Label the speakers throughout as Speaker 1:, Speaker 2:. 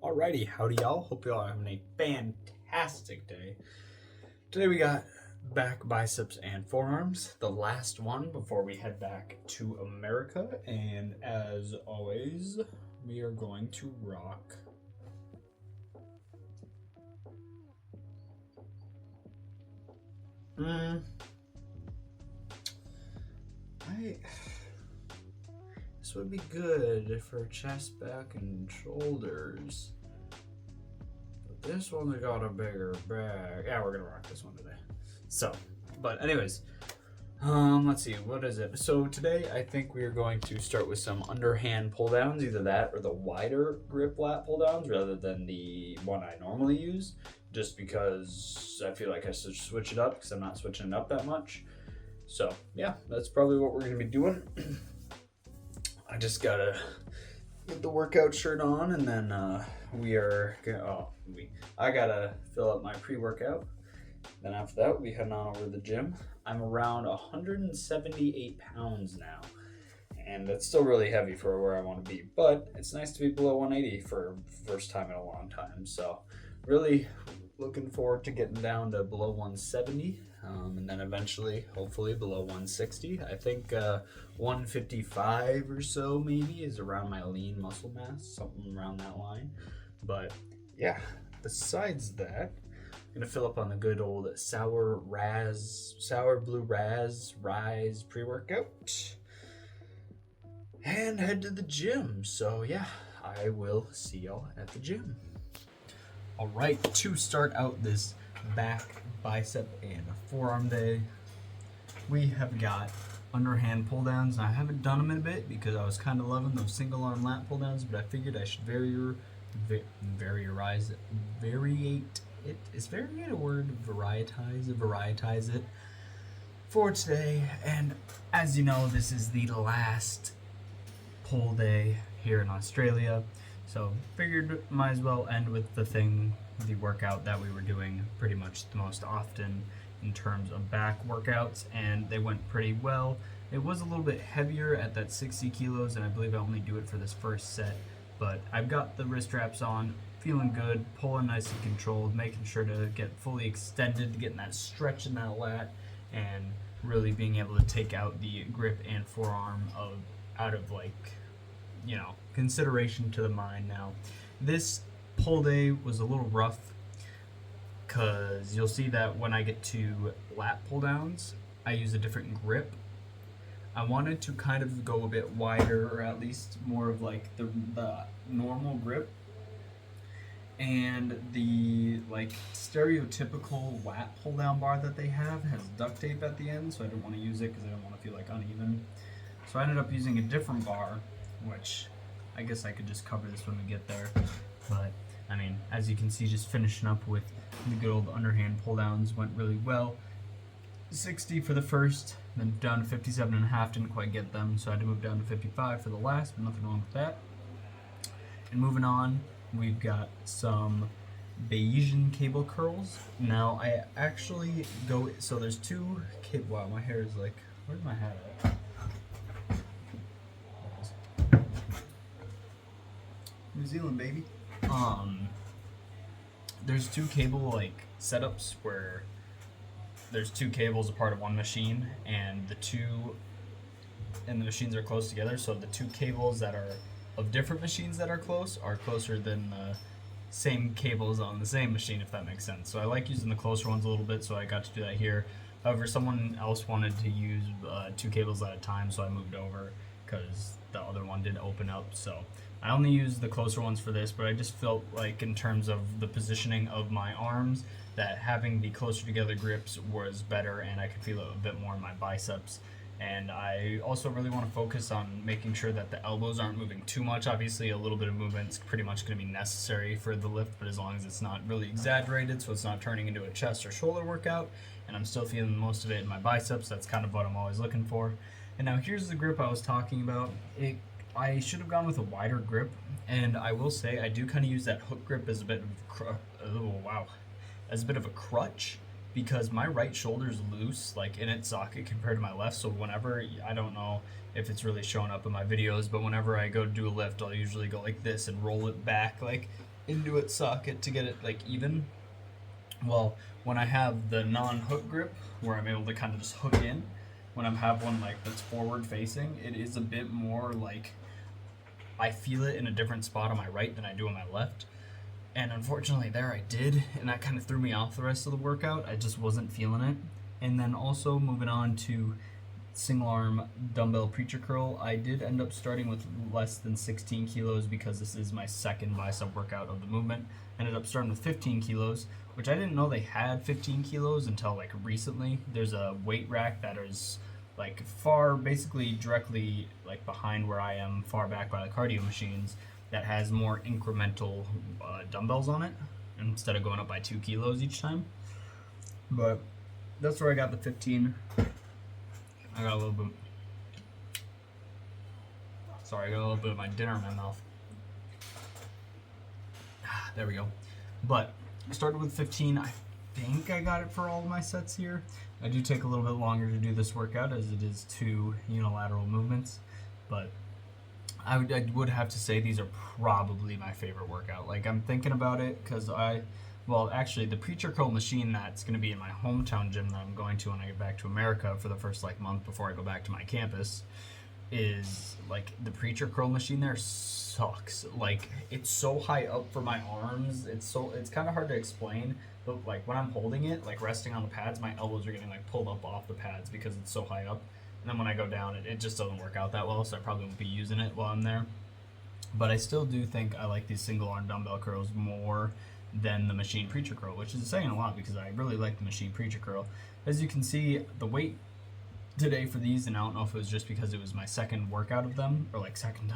Speaker 1: Alrighty, howdy y'all. Hope y'all are having a fantastic day. Today we got back, biceps, and forearms, the last one before we head back to America. And as always, we are going to rock this would be good for chest, back, and shoulders. But this one's got a bigger back. Yeah, we're gonna rock this one today. So, but anyways, let's see, what is it? So today I think we are going to start with some underhand pull downs, either that or the wider grip lat pull downs rather than the one I normally use, just because I feel like I should switch it up because I'm not switching it up that much. So yeah, that's probably what we're gonna be doing. I just gotta get the workout shirt on, and then I gotta fill up my pre-workout. Then after that, we'll be heading on over to the gym. I'm around 178 pounds now, and that's still really heavy for where I want to be, but it's nice to be below 180 for first time in a long time. So really looking forward to getting down to below 170, and then eventually, hopefully, below 160. I think 155 or so maybe is around my lean muscle mass, something around that line. But yeah, besides that, I'm gonna fill up on the good old sour blue rise pre-workout and head to the gym. So yeah, I will see y'all at the gym. All right, to start out this back, bicep, and forearm day, we have got underhand pull downs. I haven't done them in a bit because I was kind of loving those single arm lat pull downs, but I figured I should variate it. Is variate a word? Varietize it for today. And as you know, this is the last pull day here in Australia. So figured might as well end with the workout that we were doing pretty much the most often in terms of back workouts, and they went pretty well. It was a little bit heavier at that 60 kilos, and I believe I only do it for this first set, but I've got the wrist wraps on, feeling good, pulling nice and controlled, making sure to get fully extended, getting that stretch in that lat, and really being able to take out the grip and forearm out of consideration to the mind. Now, this pull day was a little rough because you'll see that when I get to lat pull downs, I use a different grip. I wanted to kind of go a bit wider, or at least more of like the normal grip, and the stereotypical lat pull down bar that they have has duct tape at the end, so I didn't want to use it because I didn't want to feel like uneven. So I ended up using a different bar, which I guess I could just cover this when we get there. But I mean, as you can see, just finishing up with the good old underhand pull downs went really well. 60 for the first, then down to 57.5, didn't quite get them, so I had to move down to 55 for the last, but nothing wrong with that. And moving on, we've got some Bayesian cable curls. Now I actually so there's two wow, my hair is like, where's my hat at? New Zealand, baby. There's two cable setups where there's two cables a part of one machine, and the machines are close together. So the two cables that are of different machines that are closer than the same cables on the same machine, if that makes sense. So I like using the closer ones a little bit, so I got to do that here. However, someone else wanted to use two cables at a time, so I moved over because the other one didn't open up. So I only used the closer ones for this, but I just felt like in terms of the positioning of my arms that having the closer together grips was better, and I could feel it a bit more in my biceps. And I also really want to focus on making sure that the elbows aren't moving too much. Obviously, a little bit of movement is pretty much going to be necessary for the lift, but as long as it's not really exaggerated, so it's not turning into a chest or shoulder workout, and I'm still feeling most of it in my biceps, that's kind of what I'm always looking for. And now here's the grip I was talking about. I should have gone with a wider grip, and I will say I do kind of use that hook grip as a bit of a crutch, because my right shoulder is loose, like in its socket compared to my left. So whenever, I don't know if it's really showing up in my videos, but whenever I go to do a lift, I'll usually go like this and roll it back like into its socket to get it like even. Well, when I have the non-hook grip, where I'm able to kind of just hook in, when I have one like that's forward facing, it is a bit more like I feel it in a different spot on my right than I do on my left. And unfortunately, there I did, and that kind of threw me off the rest of the workout. I just wasn't feeling it. And then also moving on to single arm dumbbell preacher curl, I did end up starting with less than 16 kilos because this is my second bicep workout of the movement. Ended up starting with 15 kilos, which I didn't know they had 15 kilos until like recently. There's a weight rack that is like far, basically directly like behind where I am, far back by the cardio machines, that has more incremental dumbbells on it instead of going up by 2 kilos each time. But that's where I got the 15. I got a little bit. Sorry, I got a little bit of my dinner in my mouth. There we go. But I started with 15. I think I got it for all of my sets here. I do take a little bit longer to do this workout as it is 2 unilateral movements, but I would have to say these are probably my favorite workout. Like, I'm thinking about it because well, actually, the preacher curl machine that's going to be in my hometown gym that I'm going to when I get back to America for the first like month before I go back to my campus is like the preacher curl machine there sucks. Like, it's so high up for my arms. It's kind of hard to explain, but like when I'm holding it, like resting on the pads, my elbows are getting like pulled up off the pads because it's so high up. And then when I go down, it just doesn't work out that well, so I probably won't be using it while I'm there. But I still do think I like these single arm dumbbell curls more than the machine preacher curl, which is saying a lot because I really like the machine preacher curl. As you can see, the weight today for these, and I don't know if it was just because it was my second workout of them, or like second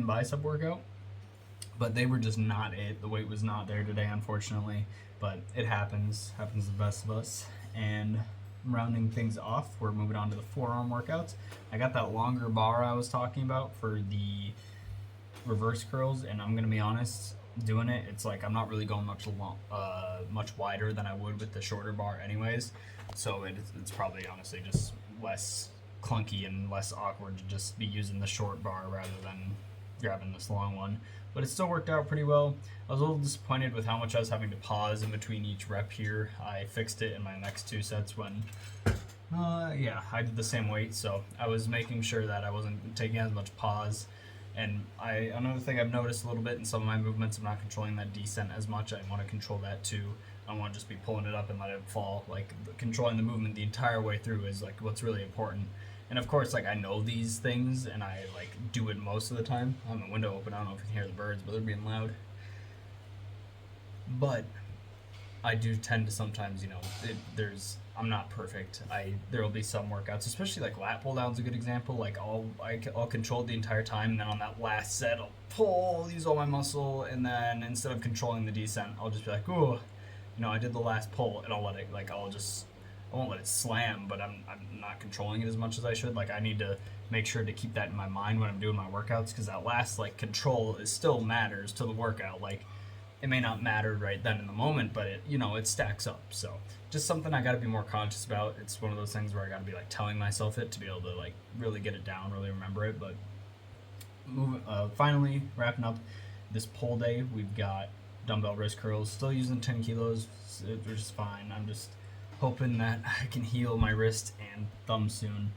Speaker 1: bicep workout, but they were just not it. The weight was not there today, unfortunately, but it happens to the best of us. And rounding things off, we're moving on to the forearm workouts. I got that longer bar I was talking about for the reverse curls, and I'm gonna be honest, doing it, it's like I'm not really going much wider than I would with the shorter bar anyways, so it's probably honestly just less clunky and less awkward to just be using the short bar rather than grabbing this long one. But it still worked out pretty well. I was a little disappointed with how much I was having to pause in between each rep here. I fixed it in my next 2 sets when yeah, I did the same weight, so I was making sure that I wasn't taking as much pause. And another thing I've noticed a little bit in some of my movements, I'm not controlling that descent as much. I want to control that too. I don't want to just be pulling it up and let it fall. Like, controlling the movement the entire way through is like what's really important. And of course, like, I know these things and I like do it most of the time. I have the window open. I don't know if you can hear the birds, but they're being loud. But I do tend to sometimes, I'm not perfect. There will be some workouts, especially like lat pull down's a good example. Like I'll control the entire time, and then on that last set I'll pull, use all my muscle, and then instead of controlling the descent, I'll just be like, ooh, I did the last pull, and I'll let it I won't let it slam, but I'm not controlling it as much as I should. Like, I need to make sure to keep that in my mind when I'm doing my workouts, because that last like control still matters to the workout. Like, it may not matter right then in the moment, but it stacks up. So just something I got to be more conscious about. It's one of those things where I got to be like telling myself it to be able to like really get it down, really remember it. But finally wrapping up this pull day, we've got dumbbell wrist curls, still using 10 kilos, which is fine. I'm just hoping that I can heal my wrist and thumb soon.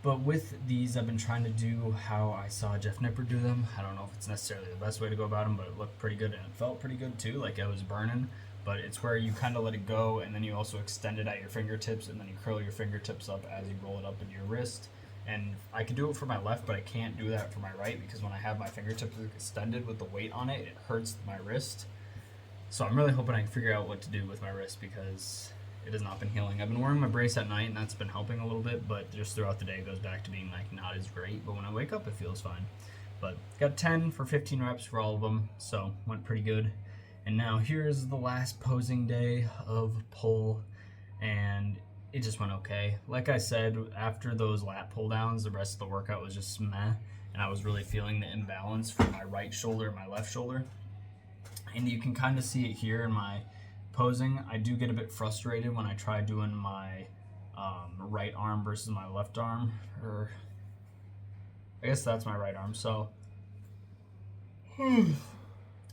Speaker 1: But with these, I've been trying to do how I saw Jeff Nipper do them. I don't know if it's necessarily the best way to go about them, but it looked pretty good and it felt pretty good too, like I was burning. But it's where you kind of let it go, and then you also extend it at your fingertips, and then you curl your fingertips up as you roll it up into your wrist. And I can do it for my left, but I can't do that for my right, because when I have my fingertips extended with the weight on it, it hurts my wrist. So I'm really hoping I can figure out what to do with my wrist, because it has not been healing. I've been wearing my brace at night, and that's been helping a little bit, but just throughout the day it goes back to being like not as great. But when I wake up, it feels fine. But got 10 for 15 reps for all of them, so went pretty good. And now here's the last posing day of pull, and it just went okay. Like I said, after those lat pull downs, the rest of the workout was just meh, and I was really feeling the imbalance from my right shoulder and my left shoulder. And you can kind of see it here in my posing. I do get a bit frustrated when I try doing my right arm versus my left arm, or I guess that's my right arm. So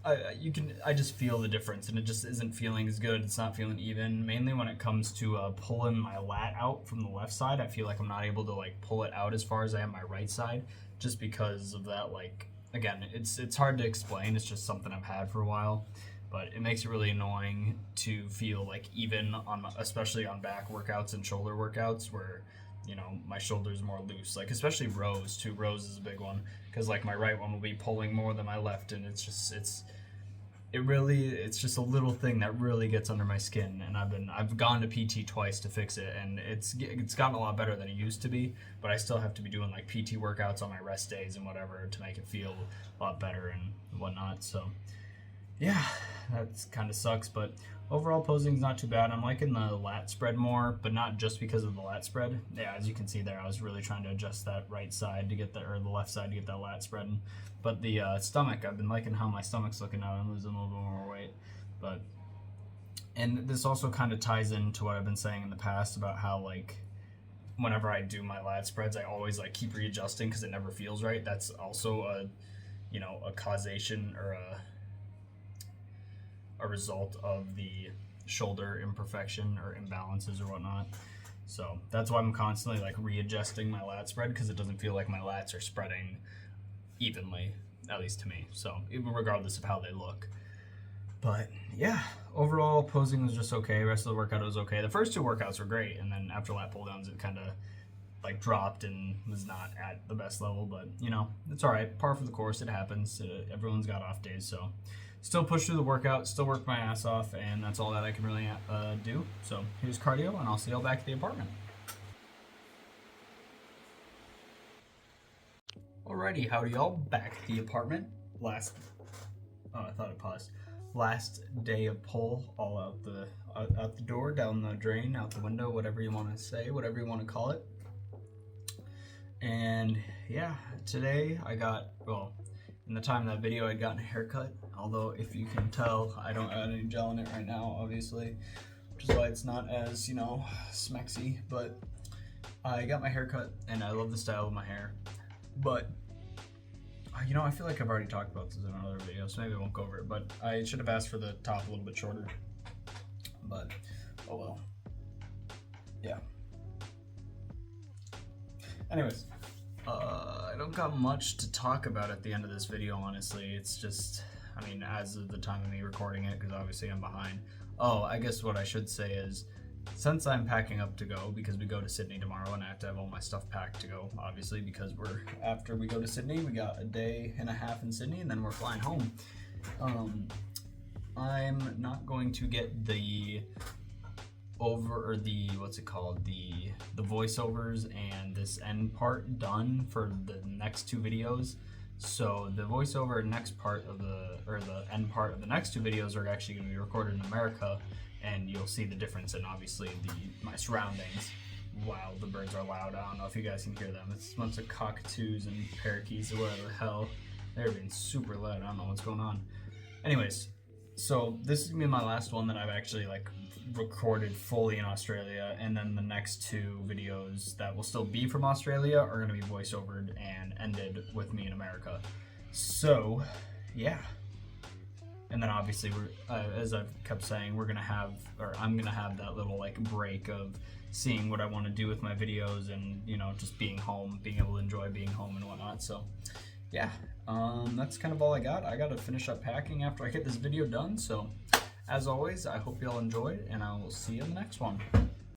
Speaker 1: I just feel the difference, and it just isn't feeling as good. It's not feeling even. Mainly when it comes to pulling my lat out from the left side, I feel like I'm not able to like pull it out as far as I am my right side, just because of that. Like again, it's hard to explain. It's just something I've had for a while, but it makes it really annoying to feel like even on especially on back workouts and shoulder workouts where my shoulder's more loose, like especially rows too. Rows is a big one because like my right one will be pulling more than my left, and it's just a little thing that really gets under my skin. And I've gone to PT twice to fix it, and it's gotten a lot better than it used to be, but I still have to be doing like PT workouts on my rest days and whatever to make it feel a lot better and whatnot. So yeah, that kind of sucks, but overall posing's not too bad. I'm liking the lat spread more, but not just because of the lat spread. Yeah, as you can see there, I was really trying to adjust that right side to get that, or the left side to get that lat spread. But the stomach, I've been liking how my stomach's looking now. I'm losing a little bit more weight. And this also kind of ties into what I've been saying in the past about how like whenever I do my lat spreads, I always like keep readjusting because it never feels right. That's also a causation or a result of the shoulder imperfection or imbalances or whatnot. So that's why I'm constantly like readjusting my lat spread, because it doesn't feel like my lats are spreading evenly, at least to me. So even regardless of how they look. But yeah, overall posing was just okay. The rest of the workout was okay. The first two workouts were great, and then after lat pull downs it kind of like dropped and was not at the best level, but it's all right. Par for the course. It happens. Everyone's got off days, so still push through the workout, still work my ass off, and that's all that I can really do. So here's cardio, and I'll see y'all back at the apartment. Alrighty, howdy y'all, back at the apartment. I thought it paused. Last day of pull, all out the door, down the drain, out the window, whatever you want to say, whatever you want to call it. And yeah, today I got, in the time of that video, I'd gotten a haircut. Although, if you can tell, I don't add any gel in it right now, obviously, which is why it's not as, smexy. But I got my haircut, and I love the style of my hair. But, I feel like I've already talked about this in another video, so maybe I won't go over it. But I should have asked for the top a little bit shorter. But, oh well. Yeah. Anyways. I don't got much to talk about at the end of this video, honestly. It's just, as of the time of me recording it, because obviously I'm behind. Oh, I guess what I should say is, since I'm packing up to go, because we go to Sydney tomorrow, and I have to have all my stuff packed to go, obviously, because after we go to Sydney, we got a day and a half in Sydney, and then we're flying home. I'm not going to get the the voiceovers and this end part done for the next two videos. So the voiceover next part of the end part of the next two videos are actually going to be recorded in America, and you'll see the difference in obviously my surroundings. Wow, the birds are loud. I don't know if you guys can hear them. It's a bunch of cockatoos and parakeets or whatever the hell. They're being super loud. I don't know what's going on. Anyways, so this is gonna be my last one that I've actually recorded fully in Australia, and then the next two videos that will still be from Australia are gonna be voiceovered and ended with me in America. So yeah, and then obviously as I've kept saying, I'm gonna have that little break of seeing what I want to do with my videos, and just being home, being able to enjoy being home and whatnot. So yeah, that's kind of all I got. I gotta finish up packing after I get this video done. So as always, I hope y'all enjoyed, and I will see you in the next one.